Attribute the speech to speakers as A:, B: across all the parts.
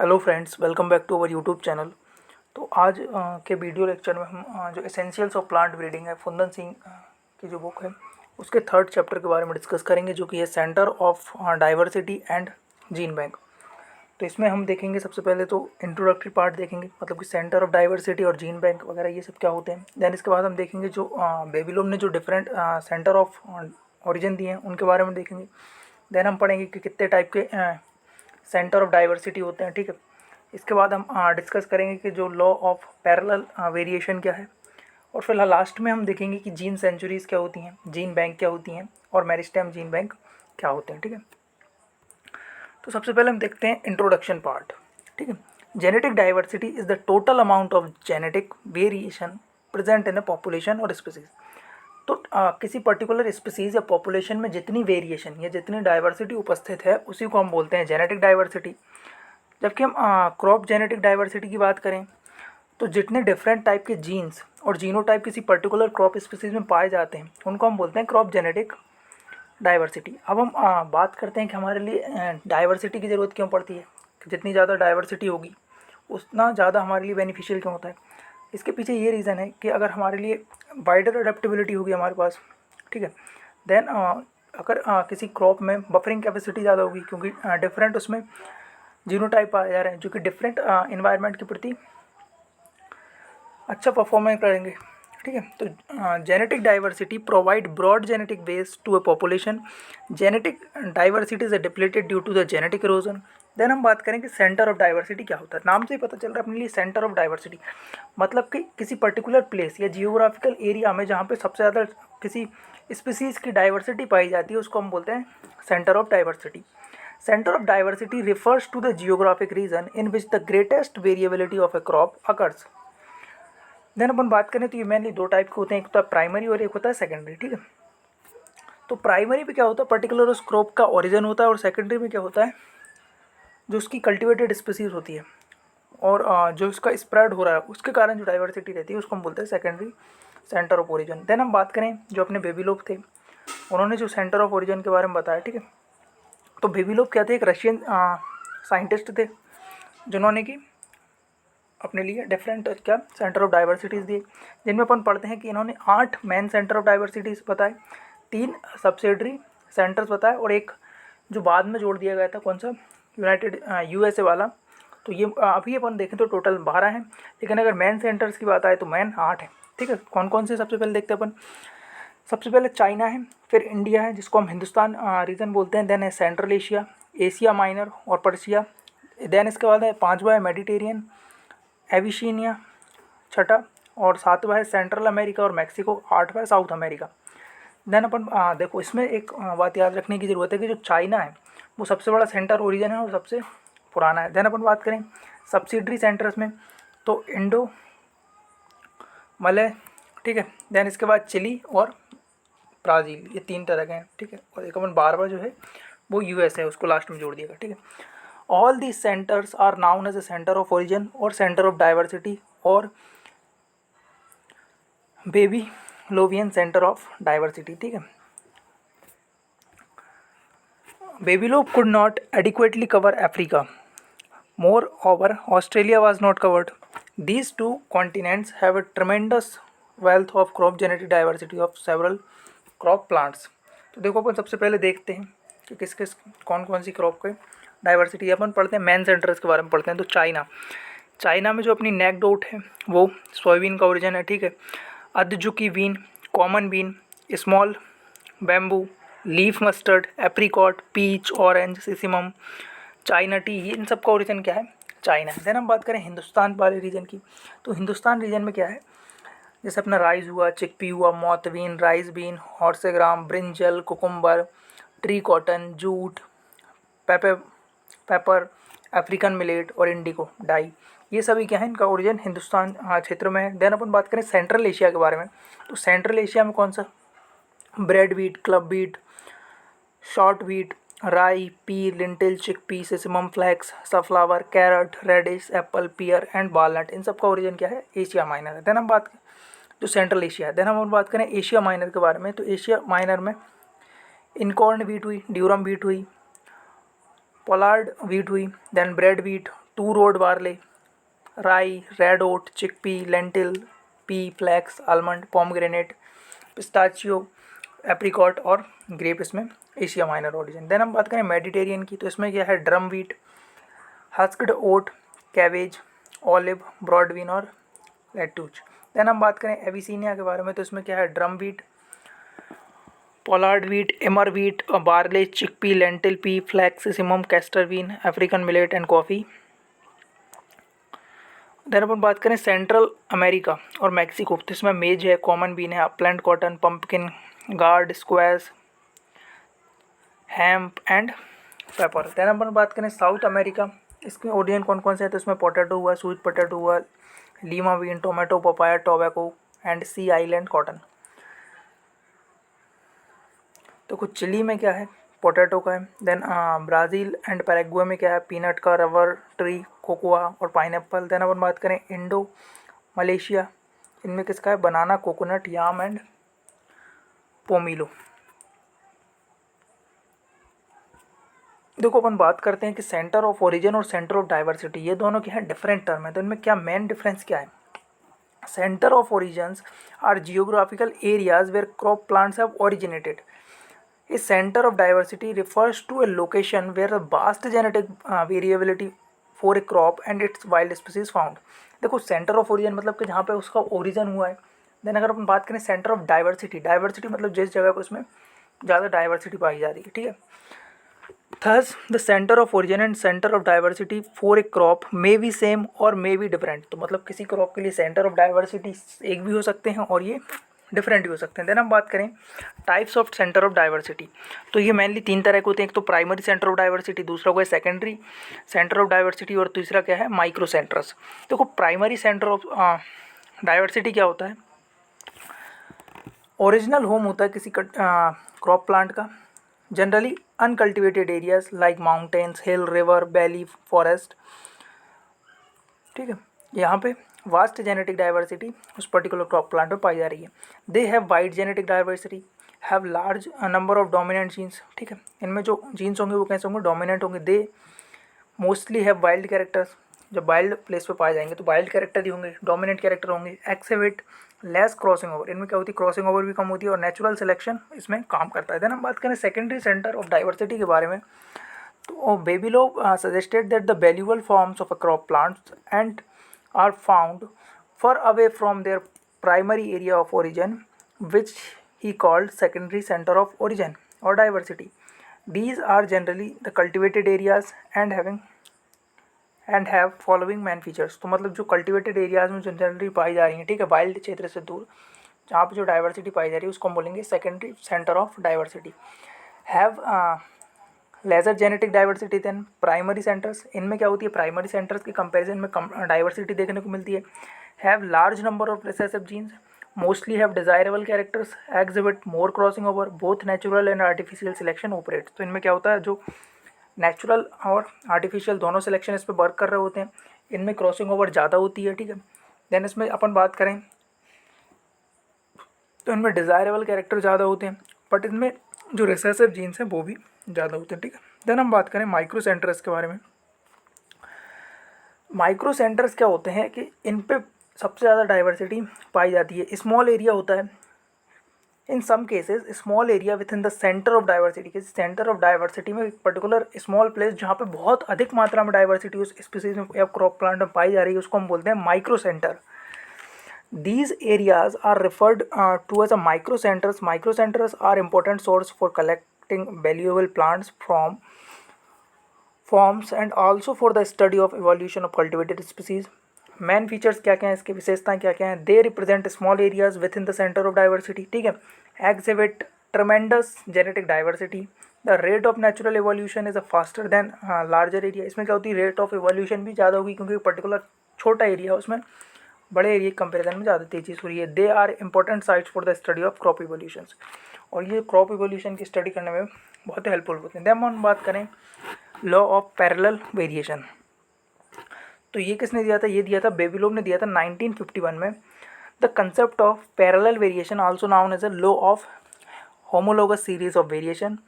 A: Hello friends, welcome back to our YouTube channel. तो आज के वीडियो लेक्चर में हम जो एसेंशियल्स ऑफ प्लांट ब्रीडिंग है, फुंदन सिंह की जो बुक है उसके थर्ड चैप्टर के बारे में डिस्कस करेंगे, जो कि है centre of diversity and gene bank. तो इसमें हम देखेंगे सबसे पहले तो इंट्रोडक्टरी पार्ट देखेंगे, मतलब कि सेंटर ऑफ डाइवर्सिटी और जीन बैंक वगैरह ये सब क्या होते हैं। दैन इसके बाद हम देखेंगे जो बेबीलोन ने जो डिफरेंट सेंटर ऑफ ओरिजिन दिए हैं उनके बारे में देखेंगे। देन हम पढ़ेंगे कि कितने टाइप के सेंटर ऑफ डाइवर्सिटी होते हैं, ठीक है। इसके बाद हम डिस्कस करेंगे कि जो लॉ ऑफ पैरेलल वेरिएशन क्या है, और फिर लास्ट में हम देखेंगे कि जीन सेंचुरीज क्या होती हैं, जीन बैंक क्या होती हैं, और मेरिस्टेम जीन बैंक क्या होते हैं, ठीक है। तो सबसे पहले हम देखते हैं इंट्रोडक्शन पार्ट, ठीक है। Genetic diversity is the total amount of genetic variation present in a population और स्पीसीज। तो किसी पर्टिकुलर स्पीसीज या पॉपुलेशन में जितनी वेरिएशन या जितनी डाइवर्सिटी उपस्थित है उसी को हम बोलते हैं जेनेटिक डाइवर्सिटी। जबकि हम क्रॉप जेनेटिक डाइवर्सिटी की बात करें तो जितने डिफरेंट टाइप के जीन्स और जीनोटाइप किसी पर्टिकुलर क्रॉप स्पीसीज में पाए जाते हैं उनको हम बोलते हैं क्रॉप जेनेटिक डाइवर्सिटी। अब हम बात करते हैं कि हमारे लिए डाइवर्सिटी की ज़रूरत क्यों पड़ती है, कि जितनी ज़्यादा डाइवर्सिटी होगी उतना ज़्यादा हमारे लिए बेनिफिशियल क्यों होता है। इसके पीछे ये रीज़न है कि अगर हमारे लिए वाइडर अडेप्टेबिलिटी होगी हमारे पास, ठीक है, देन अगर किसी क्रॉप में बफरिंग कैपेसिटी ज़्यादा होगी, क्योंकि डिफरेंट उसमें जीनोटाइप पाए जा रहे हैं जो कि डिफरेंट इन्वायरमेंट के प्रति अच्छा परफॉर्मेंस करेंगे, ठीक है। तो genetic diversity provide broad genetic base to a population. Genetic diversity is depleted due to the genetic erosion. Then हम बात करें कि सेंटर ऑफ डाइवर्सिटी क्या होता है। नाम से ही पता चल रहा है अपने लिए सेंटर ऑफ डाइवर्सिटी, मतलब कि किसी पर्टिकुलर प्लेस या जियोग्राफिकल एरिया में जहाँ पे सबसे ज़्यादा किसी स्पीसीज़ की डाइवर्सिटी पाई जाती है उसको हम बोलते हैं centre of diversity. Center of diversity refers to the geographic region in which the greatest variability of a crop occurs. Then अपन बात करें तो ये मेनली दो टाइप के होते हैं, एक होता है प्राइमरी और एक होता है सेकेंडरी, ठीक है। तो प्राइमरी में क्या होता है, पर्टिकुलर उस क्रॉप का ओरिजिन होता है, और सेकेंडरी में क्या होता है, जो उसकी कल्टिवेटेड स्पीसीज होती है और जो उसका स्प्रेड हो रहा है उसके कारण जो डाइवर्सिटी रहती है उसको हम बोलते हैं secondary centre of origin. Then हम बात करें जो अपने बेबीलोग थे उन्होंने जो सेंटर ऑफ ओरिजिन के बारे में बताया, ठीक है। तो बेबीलोग क्या थे, एक रशियन साइंटिस्ट थे जिन्होंने कि अपने लिए डिफरेंट क्या सेंटर ऑफ डाइवर्सिटीज़ दिए, जिनमें अपन पढ़ते हैं कि इन्होंने 8 मेन सेंटर ऑफ डाइवर्सिटीज़ बताए, 3 सब्सिडरी सेंटर्स बताए, और एक जो बाद में जोड़ दिया गया था कौन सा, यूनाइटेड यूएसए वाला। तो ये अभी अपन देखें तो टोटल 12 हैं, लेकिन अगर मेन सेंटर्स की बात आए तो मेन 8 है, ठीक है। कौन कौन से सबसे पहले देखते हैं अपन। सबसे पहले चाइना है, फिर इंडिया है जिसको हम हिंदुस्तान रीजन बोलते हैं, देन है सेंट्रल एशिया, एशिया माइनर और पर्शिया, देन इसके बाद है 5वां है मेडिटेरियन, एविशीनिया छठा, और 7वां है सेंट्रल अमेरिका और मैक्सिको, 8वां है साउथ अमेरिका। देन अपन देखो इसमें एक बात याद रखने की ज़रूरत है कि जो चाइना है वो सबसे बड़ा सेंटर ओरिजिन है और सबसे पुराना है। देन अपन बात करें सब्सिडरी सेंटर्स में तो इंडो मलय, ठीक है। देन इसके बाद चिली और ब्राज़ील, ये 3 तरह के हैं, ठीक है। और एक अपन 12वां जो है वो यूएस है, उसको लास्ट में जोड़ दिएगा, ठीक है। All these centres are known as a centre of origin और सेंटर ऑफ डाइवर्सिटी और Babylonian centre of diversity, ठीक है। बेबीलोब could not adequately cover Africa. Moreover, Australia was not covered. These two continents have a tremendous wealth of crop genetic diversity of several crop plants. तो देखो अपन सबसे पहले देखते हैं कि किस किस कौन कौन सी क्रॉप के डाइवर्सिटी अपन पढ़ते हैं, मेन सेंटर्स के बारे में पढ़ते हैं। तो चाइना में जो अपनी नेकडोट है वो सोयाबीन का ओरिजिन है, ठीक है। Adzuki bean, common bean, small bamboo, leaf mustard, apricot, peach, orange, sesamum, China tea, ये इन सब का ओरिजिन क्या है, चाइना है। देन हम बात करें हिंदुस्तान वाले रीजन की, तो हिंदुस्तान रीजन में क्या है, जैसे अपना राइस हुआ, चिकपी हुआ, moth bean, rice bean, horse gram, brinjal, cucumber, tree cotton, jute, paper, African millet और इंडिगो डाई, ये सभी क्या है, इनका ओरिजिन हिंदुस्तान क्षेत्र में है। देन अपन बात करें सेंट्रल एशिया के बारे में, तो सेंट्रल एशिया में कौन सा, bread wheat, club wheat, short wheat, rye, pea, lentil, chickpea, sesamum, flax, sunflower, carrot, radish, apple, pear and walnut, इन सब का ओरिजिन क्या है, एशिया माइनर है। देन हम बात जो सेंट्रल एशिया है, देन हम बात करें एशिया माइनर के बारे में, तो एशिया माइनर में इनकॉर्न वीट हुई, ड्यूरम वीट हुई, पोलार्ड वीट हुई, then bread wheat, two rowed barley, rye, red oat, chickpea, lentil, pea, flax, almond, pomegranate, pistachio, apricot और ग्रेप इसमें एशिया माइनर ओरिजिन। देन हम बात करें मेडिटेरियन की, तो इसमें क्या है durum wheat, husked oat, cabbage, olive, broad bean और लेट्यूच। देन हम बात करें एविसीनिया के बारे में, तो इसमें क्या है durum wheat, pollard wheat, emmer wheat, barley, chickpea, lentil, pea, flax, sesame, castor bean, African millet and coffee. Then अपन बात करें सेंट्रल अमेरिका और मैक्सिको, तो इसमें मेज है, कॉमन बीन है, upland cotton, pumpkin, gourd, squash, hemp and pepper. Then अपन बात करें साउथ अमेरिका, इसमें ओरिजिन कौन कौन से हैं, तो इसमें पोटैटो हुआ, स्वीट पोटैटो हुआ, lima bean, tomato, papaya, tobacco and sea island cotton. तो कुछ चिली में क्या है पोटैटो का है। देन ब्राज़ील एंड पैराग्वे में क्या है पीनट का, रबर ट्री, कोकोआ और पाइनएप्पल। देन अपन बात करें इंडो मलेशिया, इनमें किसका है बनाना, कोकोनट, याम एंड पोमीलो। देखो अपन बात करते हैं कि सेंटर ऑफ ओरिजिन और सेंटर ऑफ डाइवर्सिटी, ये दोनों क्या है डिफरेंट टर्म है, तो इनमें क्या मेन डिफरेंस क्या है। Centre of origins are geographical areas where crop plants have originated. A center of diversity refers to a location where a vast genetic variability for a crop and its wild species found। देखो centre of origin मतलब कि जहाँ पे उसका origin हुआ है। Then अगर अपन बात करें सेंटर ऑफ डाइवर्सिटी, डाइवर्सिटी मतलब जिस जगह पर उसमें ज़्यादा डाइवर्सिटी पाई जा रही है, ठीक है। Thus the centre of origin and centre of diversity for a crop may be same और मे बी डिफरेंट। तो मतलब किसी क्रॉप के लिए सेंटर ऑफ डाइवर्सिटी एक भी हो सकते हैं और ये डिफरेंट भी हो सकते हैं। देन हम बात करें types of centre of diversity, तो ये मेनली तीन तरह के होते हैं। एक तो प्राइमरी सेंटर ऑफ डाइवर्सिटी, दूसरा हुआ है सेकेंडरी सेंटर ऑफ डाइवर्सिटी और तीसरा क्या है माइक्रो सेंटर्स। देखो प्राइमरी सेंटर ऑफ डाइवर्सिटी क्या होता है, ओरिजिनल होम होता है किसी क्रॉप प्लांट का, generally uncultivated areas like mountains, hill, river, valley, forest, ठीक है। यहाँ पे वास्ट जेनेटिक डाइवर्सिटी उस पर्टिकुलर क्रॉप प्लांट में पाई जा रही है। They have wide genetic diversity, have large number of dominant genes, ठीक है। इनमें जो जीन्स होंगे वो कैसे होंगे डोमिनेंट होंगे। They mostly have wild characters, जब वाइल्ड प्लेस पे पाए जाएंगे तो वाइल्ड कैरेक्टर ही होंगे, डोमिनेंट कैरेक्टर होंगे। एक्सेविट लेस क्रॉसिंग ओवर, इनमें क्या होती है क्रॉसिंग ओवर भी कम होती है और नेचुरल सिलेक्शन इसमें काम करता है। देन हम बात करें सेकेंडरी सेंटर ऑफ डाइवर्सिटी के बारे में, तो Vavilov suggested that the valuable forms of a crop plants and are found far away from their primary area of origin, which he called secondary center of origin or diversity. These are generally the cultivated areas and have following main features। तो मतलब जो cultivated areas में generally पाई जा रही हैं, ठीक है, wild क्षेत्र से दूर जहाँ पे जो डाइवर्सिटी पाई जा रही है उसको हम बोलेंगे secondary centre of diversity. Have lesser genetic diversity than primary centres, इनमें क्या होती है प्राइमरी सेंटर्स के कंपैरिजन में कम डाइवर्सिटी देखने को मिलती है। Have large number of recessive genes, mostly have desirable characters, exhibit more crossing over, both natural and artificial selection operates. तो इनमें क्या होता है जो नेचुरल और आर्टिफिशियल दोनों सिलेक्शन इस पर वर्क कर रहे होते हैं, इनमें क्रॉसिंग ओवर ज़्यादा होती है, ठीक है। देन इसमें अपन बात करें तो इनमें डिज़ायरेबल कैरेक्टर ज़्यादा होते हैं, बट इनमें जो रिसेसिव जीन्स हैं वो भी ज़्यादा होते हैं, ठीक है। देन हम बात करें माइक्रो सेंटर्स के बारे में। माइक्रो सेंटर्स क्या होते हैं कि इन पे सबसे ज़्यादा डाइवर्सिटी पाई जाती है। स्मॉल एरिया होता है in some cases, small area within the centre of diversity, कि सेंटर ऑफ डाइवर्सिटी में एक पर्टिकुलर स्मॉल प्लेस जहाँ पे बहुत अधिक मात्रा में डाइवर्सिटी उस स्पीसीज में या क्रॉप प्लांट में पाई जा रही है उसको हम बोलते हैं micro centre. These areas are referred to as a microcenters. Microcenters are important source for collecting valuable plants from forms and also for the study of evolution of cultivated species. Main features क्या क्या हैं, इसकी विशेषताएं क्या क्या हैं। They represent small areas within the center of diversity, ठीक है। Exhibit tremendous genetic diversity. The rate of natural evolution is a faster than larger area। इसमें क्या होती है rate of evolution भी ज़्यादा होगी क्योंकि पर्टिकुलर छोटा एरिया है उसमें बड़े एरिया कंपेरिजन में ज़्यादा तेजी से हो रही है। They are important sites for the study of crop evolutions, और ये क्रॉप इवोल्यूशन की स्टडी करने में बहुत हेल्पफुल होते हैं। देन हम बात करें लॉ ऑफ पैरेलल वेरिएशन, तो ये किसने दिया था, ये दिया था बेबीलोव ने दिया था 1951 में। The concept of parallel variation also known as a law of homologous series of variation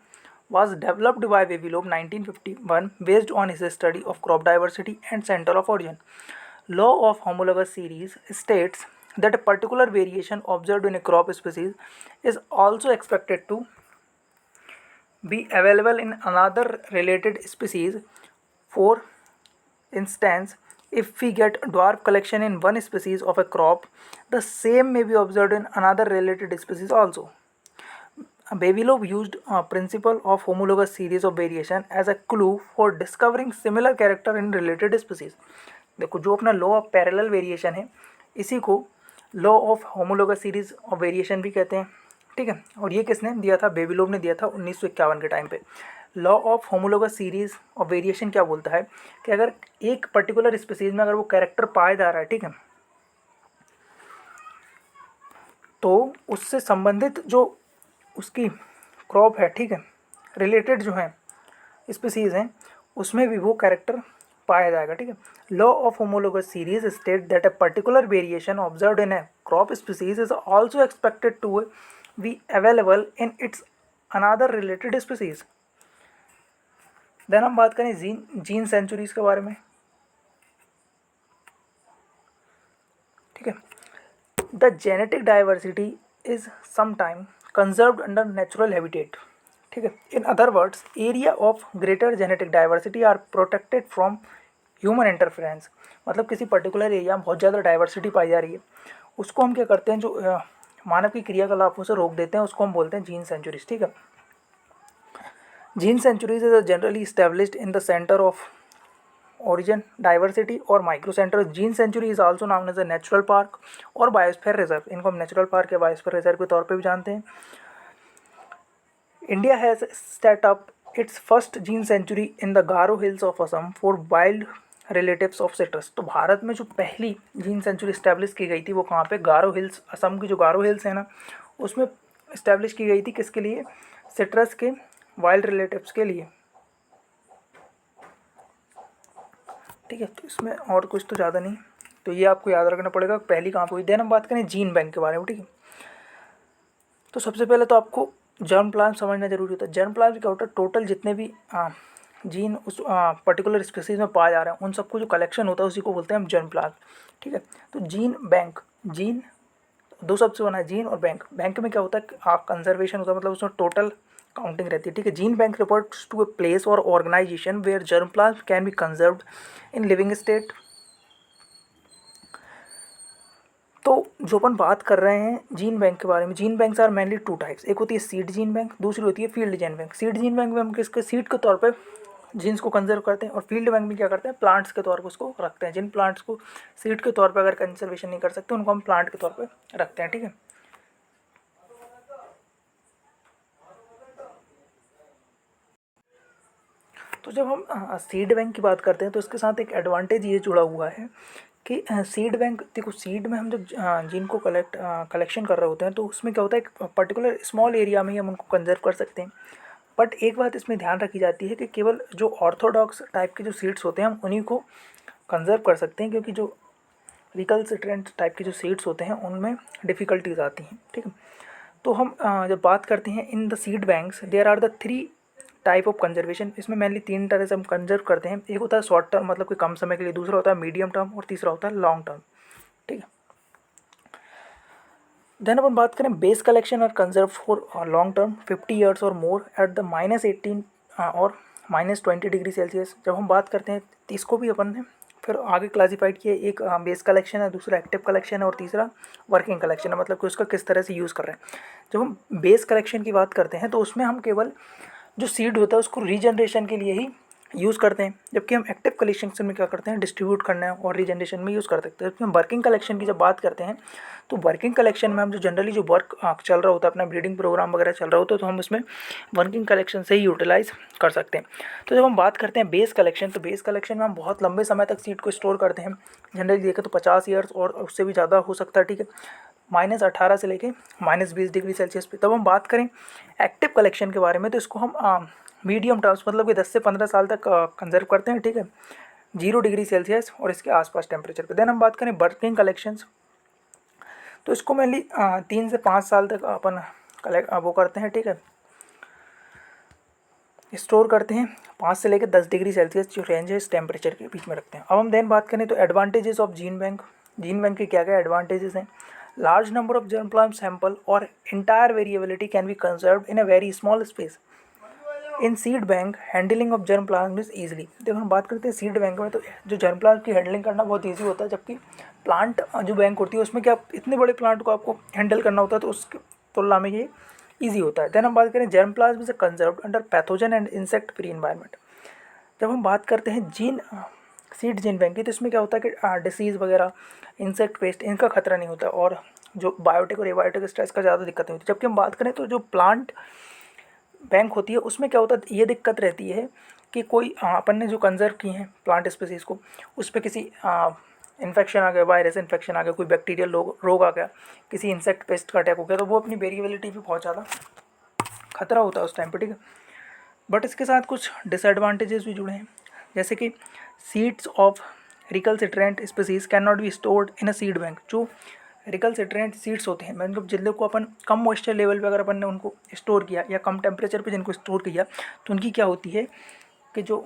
A: was developed by Vavilov 1951 based on his study of crop diversity and center of origin. Law of homologous series states that a particular variation observed in a crop species is also expected to be available in another related species. For instance, if we get dwarf collection in one species of a crop, the same may be observed in another related species also. Vavilov used a principle of homologous series of variation as a clue for discovering similar character in related species. देखो जो अपना law of parallel variation है इसी को law of homologous series of variation भी कहते हैं, ठीक है। और ये किसने दिया था? बेबिलोव ने दिया था 1951 के टाइम पे। Law of homologous series of variation क्या बोलता है कि अगर एक पर्टिकुलर स्पीसीज में अगर वो कैरेक्टर पाया जा रहा है, ठीक है, तो उससे संबंधित जो उसकी क्रॉप है, ठीक है, रिलेटेड जो है स्पीसीज हैं उसमें भी वो कैरेक्टर पाया जाएगा, ठीक है। Law of homologous series state that a particular variation observed in a crop species is also expected to be available in its another related species. Then हम बात करें जीन सेंचुरीज के बारे में, ठीक है। The genetic diversity is sometime conserved under natural habitat, ठीक है। In other words, area of greater genetic diversity are protected from human interference. मतलब किसी पर्टिकुलर एरिया में बहुत ज़्यादा डाइवर्सिटी पाई जा रही है, उसको हम क्या करते हैं, जो मानव की क्रियाकलापों से रोक देते हैं, उसको हम बोलते हैं जीन सेंचुरीज, ठीक है। Gene sanctuaries is generally established in the centre of origin diversity और micro centre. Gene sanctuary is also known as a natural park और बायोस्फीयर रिजर्व। इनको हम नेचुरल पार्क या बायोस्फीयर रिजर्व के तौर पे भी जानते हैं। India has set up its first gene sanctuary in the Garo hills of Assam for wild relatives of citrus. तो भारत में जो पहली जीन सेंचुरी इस्टेब्लिश की गई थी वो कहाँ पे? गारो हिल्स, असम की जो गारो हिल्स है ना, उसमें इस्टेब्लिश की गई थी। किसके लिए? सिट्रस के वाइल्ड रिलेटिव्स के लिए, ठीक है। तो इसमें और कुछ तो ज़्यादा नहीं, तो ये आपको याद रखना पड़ेगा पहली कहाँ पे हुई। देन हम बात करें जीन बैंक के बारे में, ठीक है। तो सबसे पहले तो आपको जर्म प्लाज्म समझना जरूरी होता है। जर्म प्लाज्म क्या होता है? टोटल जितने भी जीन उस पर्टिकुलर स्पीसीज में पाए जा रहे हैं उन सबको जो कलेक्शन होता है उसी को बोलते हैं हम जर्म प्लाज्म, ठीक है। तो जीन बैंक, जीन दो शब्द से बना है, जीन और बैंक। बैंक में क्या होता है? कंजर्वेशन होता है, मतलब उसमें टोटल काउंटिंग रहती है, ठीक है। Gene bank refers to a place और organisation where germplasm can be conserved in living state. तो जो अपन बात कर रहे हैं जीन बैंक के बारे में, gene banks are mainly two types. एक होती है सीड जीन बैंक, दूसरी होती है field gene bank. Seed gene bank में हम किसके सीड के तौर पे जीन्स को कंजर्व करते हैं, और फील्ड बैंक में क्या करते हैं? प्लांट्स के तौर पे उसको रखते हैं। जिन प्लांट्स को सीड के तौर पे अगर कंजर्वेशन नहीं कर सकते उनको हम प्लांट के तौर पे रखते हैं, ठीक है। तो जब हम सीड बैंक की बात करते हैं तो इसके साथ एक एडवांटेज ये जुड़ा हुआ है कि सीड बैंक, देखो सीड में हम जब जीन को कलेक्शन कर रहे होते हैं तो उसमें क्या होता है, एक पर्टिकुलर स्मॉल एरिया में ही हम उनको कंजर्व कर सकते हैं। बट एक बात इसमें ध्यान रखी जाती है कि केवल जो ऑर्थोडॉक्स टाइप के जो सीड्स होते हैं हम उन्हीं को कंजर्व कर सकते हैं, क्योंकि जो रिकल्सिट्रेंट टाइप के जो सीड्स होते हैं उनमें डिफ़िकल्टीज आती हैं, ठीक है। तो हम जब बात करते हैं in the seed banks, there are the 3 type of conservation. इसमें मेनली 3 तरह से हम कंजर्व करते हैं। एक होता है शॉर्ट टर्म, मतलब कि कम समय के लिए, दूसरा होता है मीडियम टर्म, और तीसरा होता है लॉन्ग टर्म, ठीक है। देन अपन बात करें बेस कलेक्शन और conserve for long term 50 years और मोर एट द -18 और -20 डिग्री सेल्सियस। जब हम बात करते हैं तो इसको भी अपन ने फिर आगे क्लासीफाइड किया। एक बेस कलेक्शन है, दूसरा एक्टिव कलेक्शन है, और तीसरा वर्किंग कलेक्शन है, मतलब कि उसका किस तरह से यूज़ कर रहे हैं। जब हम बेस कलेक्शन की बात करते हैं तो उसमें हम केवल जो सीड होता है उसको रीजनरेशन के लिए ही यूज़ करते हैं, जबकि हम एक्टिव कलेक्शन में क्या करते हैं? डिस्ट्रीब्यूट करना है और रीजनरेशन में यूज़ कर सकते हैं। जबकि हम वर्किंग कलेक्शन की जब बात करते हैं तो वर्किंग कलेक्शन में हम जो जनरली जो वर्क चल रहा होता है, अपना ब्रीडिंग प्रोग्राम वगैरह चल रहा होता है, तो हम उसमें वर्किंग कलेक्शन से ही यूटिलाइज कर सकते हैं। तो जब हम बात करते हैं बेस कलेक्शन, तो बेस कलेक्शन में हम बहुत लंबे समय तक सीड को स्टोर करते हैं। जनरली देखें तो 50 ईयर्स और उससे भी ज़्यादा हो सकता है, ठीक है, -18 से लेके -20 डिग्री सेल्सियस पे। तब हम बात करें एक्टिव कलेक्शन के बारे में तो इसको हम मीडियम टर्म्स, मतलब कि 10 से 15 साल तक कंजर्व करते हैं, ठीक है, 0 डिग्री सेल्सियस और इसके आसपास टेम्परेचर पे। देन हम बात करें वर्किंग कलेक्शंस, तो इसको मेनली 3 से 5 साल तक अपन वो करते हैं, ठीक है। स्टोर करते हैं 5 से लेकर 10 डिग्री सेल्सियस जो रेंज है इस टेम्परेचर के बीच में रखते हैं। अब हम देन बात करें तो advantages of gene bank. Gene bank के क्या क्या एडवांटेजेस हैं। Large number of germ plant sample और entire variability can be conserved in a very small space. In seed bank handling of germ plant is easily. देखो हम बात करते हैं सीड बैंक में, तो जो जर्म प्लांट की हैंडलिंग करना बहुत ईजी होता है, जबकि प्लांट जो बैंक होती है उसमें क्या इतने बड़े प्लांट को आपको हैंडल करना होता है, तो उसकी तुलना में ये ईजी होता है। देन हम बात करें germ plasm is conserved under pathogen and insect free environment. जब हम बात करते हैं सीड जीन बैंक की, तो इसमें क्या होता है कि डिसीज़ वगैरह, इंसेक्ट पेस्ट, इनका खतरा नहीं होता और जो बायोटिक और एबायोटिक स्ट्रेस का ज़्यादा दिक्कत नहीं होती। जबकि हम बात करें तो जो प्लांट बैंक होती है उसमें क्या होता है, ये दिक्कत रहती है कि कोई अपन ने जो कंजर्व की हैं प्लांट स्पीसीज़ को, उस पर किसी इन्फेक्शन आ गया, वायरस इन्फेक्शन आ गया, कोई बैक्टीरियल रोग आ गया, किसी इंसेक्ट पेस्ट का अटैक हो गया, तो वो अपनी वेरिएबिलिटी भी बहुत ज़्यादा खतरा होता है उस टाइम पे, ठीक है। बट इसके साथ कुछ डिसएडवांटेजेस भी जुड़े हैं, जैसे कि seeds of recalcitrant species can not be stored in a seed bank. जो रिकल्सिट्रेंट सीड्स होते हैं, मतलब जिनको अपन कम मॉइस्चर लेवल पे अगर अपन ने उनको स्टोर किया या कम टेम्परेचर पे जिनको स्टोर किया, तो उनकी क्या होती है कि जो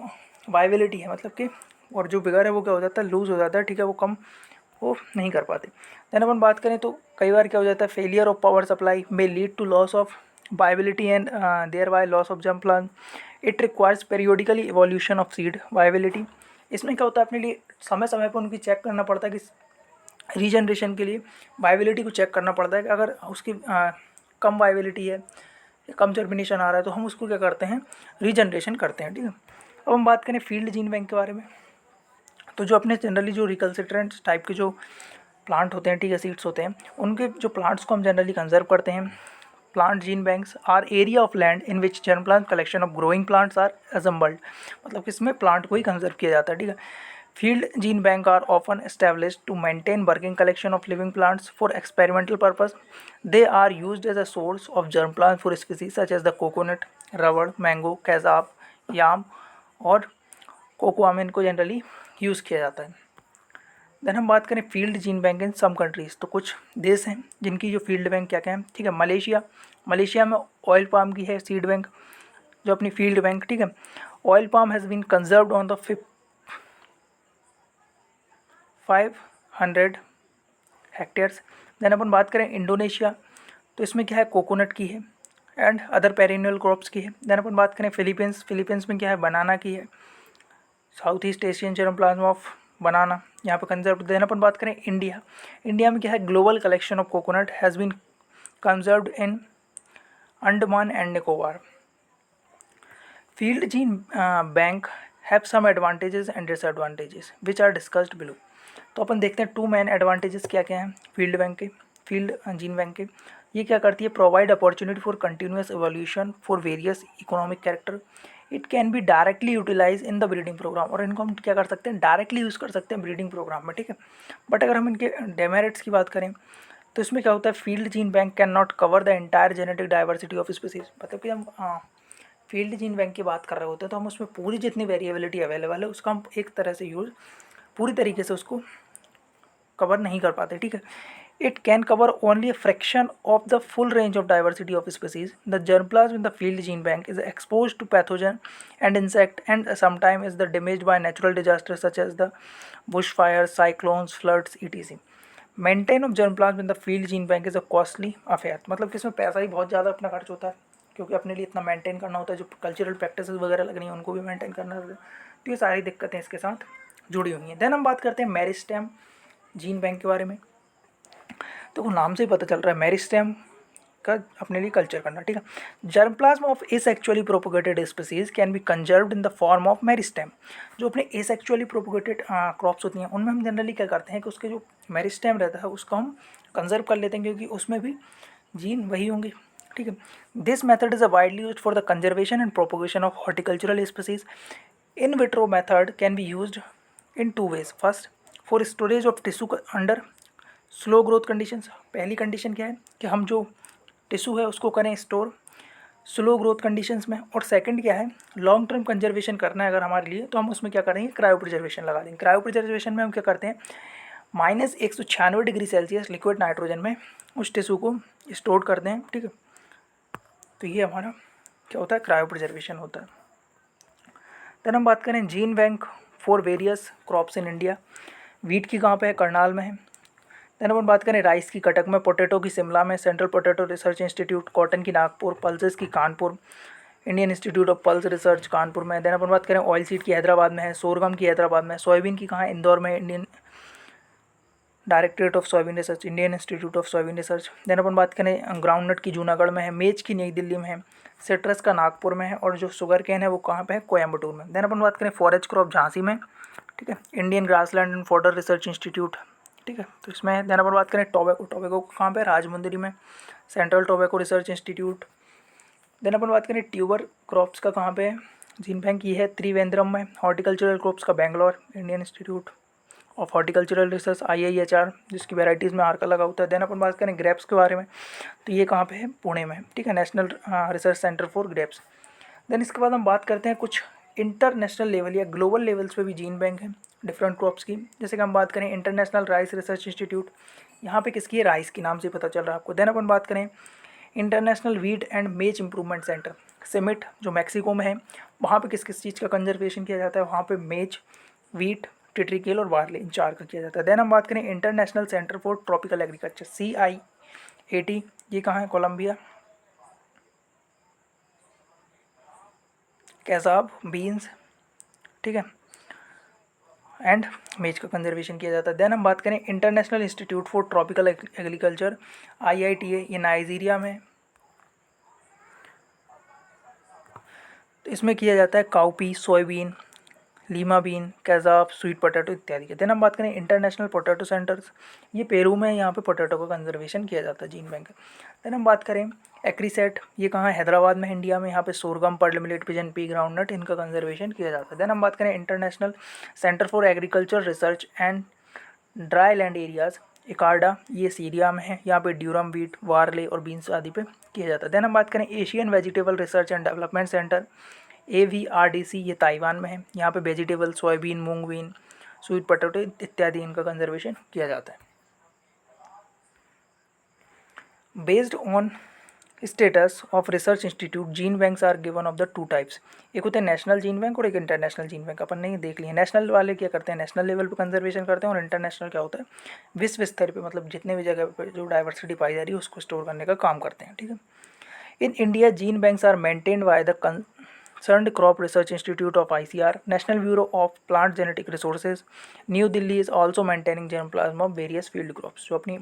A: वाइबिलिटी है, मतलब कि और जो बिगर है वो क्या हो जाता है, लूज़ हो जाता है, ठीक है, वो नहीं कर पाते। देन अपन बात करें तो कई बार क्या हो जाता है, failure of power supply may lead to loss of viability and thereby loss of germ plant. It requires periodically evolution of seed viability. इसमें क्या होता है, अपने लिए समय समय पर उनकी चेक करना पड़ता है कि रीजनरेशन के लिए वाइबिलिटी को चेक करना पड़ता है कि अगर उसकी कम वाइबिलिटी है, कम जर्मिनेशन आ रहा है, तो हम उसको क्या करते हैं, रीजनरेशन करते हैं, ठीक है। अब हम बात करें फील्ड जीन बैंक के बारे में, तो जो अपने जनरली जो रिकल्सिट्रेंट टाइप के जो प्लांट होते हैं, ठीक है, सीड्स होते हैं, उनके जो प्लांट्स को हम जनरली कंजर्व करते हैं। Plant gene banks are area of land in which germplasm collection of growing plants are assembled, मतलब कि इसमें प्लांट को ही कंजर्व किया जाता है, ठीक है। Field gene bank are often established to maintain working collection of living plants for experimental purpose. They are used as a source of germ plant for species such as the coconut, rubber, mango, कैजाब, yam और cocoa में इनको generally use किया जाता है। Then हम बात करें फील्ड जीन बैंक इन सम कंट्रीज़, तो कुछ देश हैं जिनकी जो फील्ड बैंक क्या क्या है, ठीक है। मलेशिया में ऑयल पाम की है सीड बैंक जो अपनी फील्ड बैंक, ठीक है। Oil palm has been conserved on the 500 hectares. Then अपन बात करें इंडोनेशिया, तो इसमें क्या है, कोकोनट की है एंड अदर पेरिनियल क्रॉप्स की है। देन अपन बात करें फिलीपींस में क्या है, बनाना की है। South east Asian germ plasm of बनाना यहाँ पे कंजर्व। देन अपन बात करें इंडिया में क्या है, global collection of coconut has been conserved in Andaman and Nicobar. Field gene bank have some advantages and disadvantages which are discussed below. तो अपन देखते हैं 2 मेन एडवांटेजेस क्या क्या हैं फील्ड जीन बैंक के। ये क्या करती है, provide opportunity for continuous evolution for various economic character. It can be directly utilise in the breeding programme, और इनको हम क्या कर सकते हैं, डायरेक्टली यूज़ कर सकते हैं ब्रीडिंग प्रोग्राम में, ठीक है। बट अगर हम इनके डेमेरिट्स की बात करें तो इसमें क्या होता है, field gene bank can not cover the entire genetic diversity of species. मतलब कि हम फील्ड जीन बैंक की बात कर रहे होते हैं तो हम उसमें पूरी जितनी वेरिएबिलिटी अवेलेबल है उसका हम एक तरह से यूज़ पूरी तरीके से उसको कवर नहीं कर पाते, ठीक है। It can cover only a fraction of the full range of diversity of species. The germplasm in the field gene bank is expose to pathogen and insect and sometime is the damage by natural disaster such as the bush fire, cyclones, floods etc। Maintain of germplasm in the field gene bank is a costly affair, मतलब कि इसमें पैसा ही बहुत ज़्यादा अपना खर्च होता है, क्योंकि अपने लिए इतना मेंटेन करना होता है, जो कल्चरल प्रैक्टिसेस वगैरह लग रही हैं उनको भी मेंटेन करना होता है, तो ये सारी दिक्कतें इसके साथ जुड़ी हुई हैं। देन हम बात करते हैं मेरिस्टेम जीन बैंक के बारे में। तो नाम से ही पता चल रहा है मेरिस्टेम का अपने लिए कल्चर करना, ठीक है। Germplasm of asexually propagated species can be conserved in the form of meristem. जो अपने एसेक्सुअली प्रोपोगेटेड क्रॉप्स होती हैं उनमें हम जनरली क्या करते हैं कि उसके जो मेरिस्टेम रहता है उसको हम कंजर्व कर लेते हैं, क्योंकि उसमें भी जीन वही होंगे, ठीक है। This method is a widely used for the conservation and propagation of horticultural species. In vitro method can be used in 2 ways। First, for storage of tissue under slow growth conditions. पहली condition क्या है कि हम जो tissue है उसको करें store slow growth conditions में, और सेकंड क्या है, लॉन्ग टर्म कंजर्वेशन करना है अगर हमारे लिए, तो हम उसमें क्या करेंगे, क्रायो प्रिजर्वेशन लगा देंगे। क्रायो प्रिजर्वेशन में हम क्या करते हैं, -196 डिग्री सेल्सियस लिक्विड नाइट्रोजन में उस टिश्यू को स्टोर करते हैं, ठीक है। तो ये हमारा क्या होता है, क्रायो प्रिजर्वेशन होता है। देन हम बात करें gene bank for various crops in India. Wheat की कहाँ पे है, करनाल में है। देन अपन बात करें राइस की कटक में, पोटैटो की शिमला में, central potato research institute, cotton की नागपुर, पल्सेस की Kanpur, Indian institute of pulse research Kanpur में। देन अपन बात करें ऑयल सीड की हैदराबाद में है, सोरगम की हैदराबाद में, सोयाबीन की कहाँ है, इंदौर में, Indian directorate of soybean research, Indian institute of soybean research. Then अपन बात करें ग्राउंडनट की जूनागढ़ में है, मेज की नई दिल्ली में है, सिट्रस का नागपुर में है, और जो शुगर केन है वो कहाँ पे है, कोयम्बटूर में। देन अपन बात करें फॉरेस्ट क्रॉप झांसी में, ठीक है, Indian grassland and fodder research institute, ठीक है, तो इसमें है। देन अपन बात करें टोबैको, टोबैको कहाँ पे, राजमुंदरी में, central tobacco research institute. Then अपन बात करें ट्यूबर क्रॉप्स का कहाँ पे है, जीन बैंक ये है त्रिवेंद्रम में, हॉर्टिकल्चरल क्रॉप्स का Bangalore, Indian institute of horticultural research IIHR, जिसकी वैराइटीज़ में आर का लगा होता है। देन अपन बात करें ग्रेप्स के बारे में, तो ये कहाँ पे है, पुणे में, ठीक है, national research centre for grapes. Then इसके बाद हम बात करते हैं कुछ इंटरनेशनल लेवल या ग्लोबल लेवल्स पे भी जीन बैंक है डिफरेंट क्रॉप्स की। जैसे कि हम बात करें इंटरनेशनल राइस रिसर्च इंस्टीट्यूट, यहाँ पे किसकी है, राइस की, नाम से पता चल रहा है आपको। देन अपन बात करें international wheat and maize improvement centre CIMMYT, जो मैक्सिको में है, वहाँ पे किस किस चीज़ का कंजर्वेशन किया जाता है, वहाँ पे मेज, वीट, टिट्रिकेल और बार्ले, इन चार का किया जाता है। देन हम बात करें international centre for tropical agriculture CIAT, ये कहाँ है, कोलंबिया। कैसाब, बीन्स, ठीक है, एंड मेज का कंजर्वेशन किया जाता है। देन हम बात करें international institute for tropical agriculture IITA, ये नाइजीरिया में, तो इसमें किया जाता है काउपी, सोयाबीन, लीमा बीन, कैजाब, स्वीट पोटैटो इत्यादि के। देन हम बात करें इंटरनेशनल पोटैटो सेंटर्स, ये पेरू में, यहाँ पे पोटैटो का कंजर्वेशन किया जाता है जीन बैंक। देन हम बात करें एक्रीसेट, ये कहाँ है, हैदराबाद में, इंडिया में, यहाँ पे sorghum, pearl millet, pigeon pea, groundnut, इनका कंजर्वेशन किया जाता है। देन हम बात करें international centre for agriculture research and dry land areas, ICARDA, ये सीरिया में है, यहाँ पे ड्यूरम, वीट, वार्ले और बीन्स आदि पे किया जाता है। देन हम बात करें Asian vegetable research and development centre AVRDC, ये ताइवान में है, यहाँ पे vegetable, soyabean, mung bean, sweet potato इत्यादि इनका कंजर्वेशन किया जाता है। Based on status of research institute, gene banks are given of the two types, एक होते हैं नेशनल जीन बैंक और एक इंटरनेशनल जीन बैंक। अपन ने देख लिया, नेशनल वाले क्या करते हैं, नेशनल लेवल पे कंजर्वेशन करते हैं, और इंटरनेशनल क्या होता है, विश्व स्तर पे, मतलब जितने भी जगह पे जो डाइवर्सिटी पाई जा रही है उसको स्टोर करने का काम करते हैं, ठीक है। In India gene banks are maintained by the Concerned Crop Research Institute of ICR, National Bureau of Plant Genetic Resources, New Delhi is also maintaining germplasm of various field crops। जो अपनी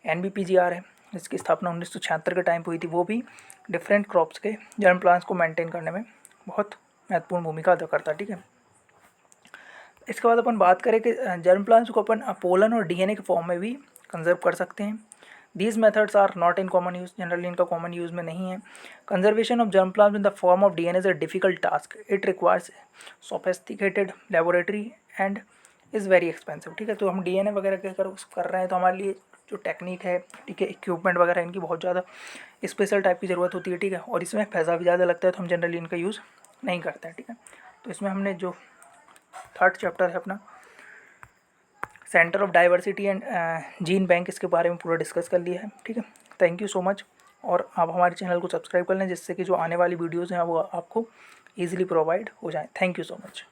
A: NBPGR है, इसकी स्थापना 1976 के time पे हुई थी, वो भी डिफरेंट क्रॉप्स के जर्म प्लांट्स को मेंटेन करने में बहुत महत्वपूर्ण भूमिका अदा करता है, ठीक है। इसके बाद अपन बात करें कि जर्म प्लांट्स को अपन पोलन और DNA के फॉर्म में भी कंजर्व कर सकते हैं। These methods are not in common use, generally इनका कॉमन यूज़ में नहीं है। Conservation of germ plants in the form of DNA is a difficult task, it requires sophisticated laboratory and is very expensive, ठीक है। तो हम DNA वगैरह कर रहे हैं तो हमारे लिए जो टेक्निक है, ठीक है, इक्विपमेंट वगैरह इनकी बहुत ज़्यादा स्पेशल टाइप की ज़रूरत होती है, ठीक है, और इसमें पैसा भी ज़्यादा लगता है, तो हम जनरली इनका यूज़ नहीं करते हैं, ठीक है। तो इसमें हमने जो थर्ड चैप्टर है अपना centre of diversity and gene bank, इसके बारे में पूरा डिस्कस कर लिया है, ठीक है। थैंक यू सो मच, और आप हमारे चैनल को सब्सक्राइब कर लें जिससे कि जो आने वाली वीडियोज़ हैं वो आपको ईजिली प्रोवाइड हो जाए। Thank you so much.